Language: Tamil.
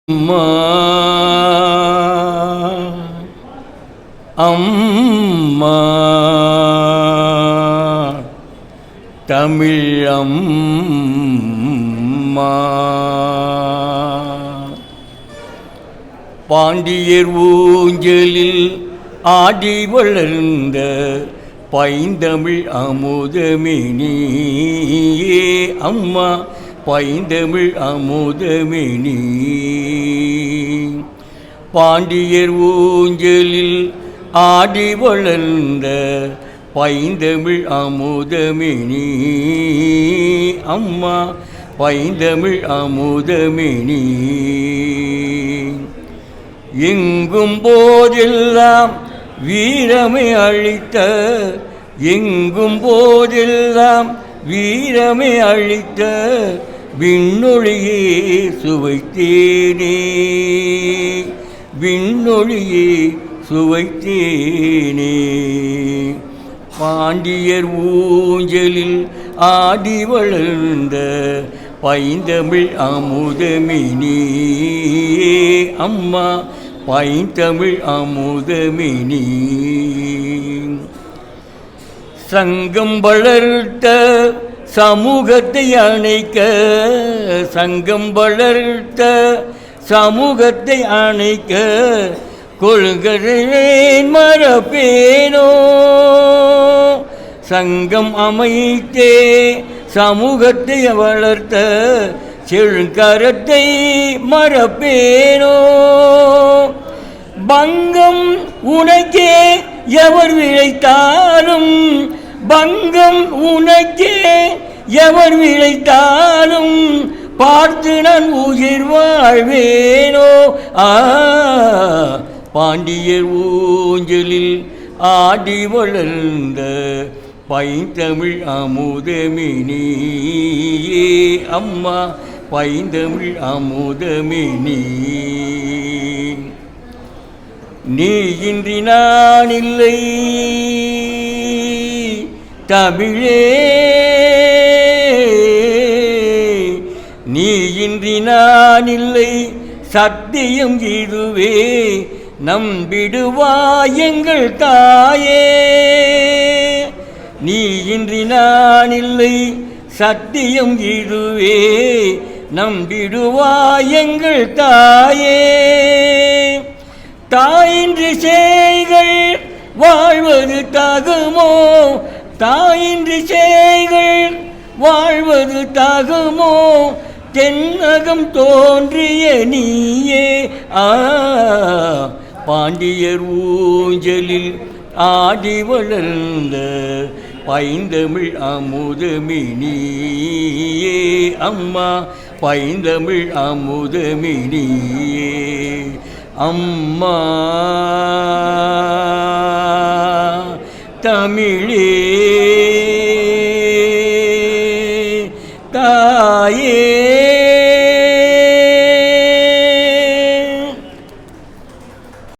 அம்மா அம்மா தமிழ் அம்மா பாண்டியர் ஊஞ்சலில் ஆடி வளர்ந்த பைந்தமிழ் அமுதமே நீயே அம்மா பைந்தமிழ் அமுதமே நீ பாண்டியர் ஊஞ்சலில் ஆடி வளர்ந்த பைந்தமிழ் அமுதமே நீ அம்மா பைந்தமிழ் அமுதமே நீ எங்கும் போதெல்லாம் வீரமை அழித்த எங்கும் போதெல்லாம் வீரமை அழித்த விண்ணொளியே சுவைத்தேனே விண்ணொளியே சுவைத்தேனே பாண்டியர் ஊஞ்சலில் ஆடி வளர்ந்த பைந்தமிழ் அமுதமே நீயே அம்மா பைந்தமிழ் அமுதமே நீ சங்கம் வளர்த்த சமூகத்தை அணைக்க சங்கம் வளர்த்த சமூகத்தை அணைக்க கொள்கிறேன் மறப்பேனோ சங்கம் அமைத்தே சமூகத்தை வளர்த்த செழுங்கரத்தை மறப்பேனோ பங்கம் உனக்கே எவர் விளைத்தாலும் பங்கம் உனக்கே எவர் விளைத்தாலும் பார்த்து நான் உயிர் வாழ்வேனோ பாண்டியர் ஊஞ்சலில் ஆடி வளர்ந்த பைந்தமிழ் அமுதமே நீயே அம்மா பைந்தமிழ் அமுதமே நீ நீ இன்றி நான் இல்லை தமிழே நீ இன்றி நான் இல்லை சத்தியம் இதுவே நம்பிடுவாய் எங்கள் தாயே நீ இன்றி நான் இல்லை சத்தியம் இதுவே நம்பிடுவாய் எங்கள் தாயே தாயின்றி சேய்கள் வாழ்வது தகுமோ தாயின்றி சேய்கள் வாழ்வது தகுமோ தென்னகம் தோன்றிய நீயே பாண்டியர் ஊஞ்சலில் ஆடி வளர்ந்த பைந்தமிழ் அமுதமே நீயே அம்மா பைந்தமிழ் அமுதமே நீயே அம்மா தமிழே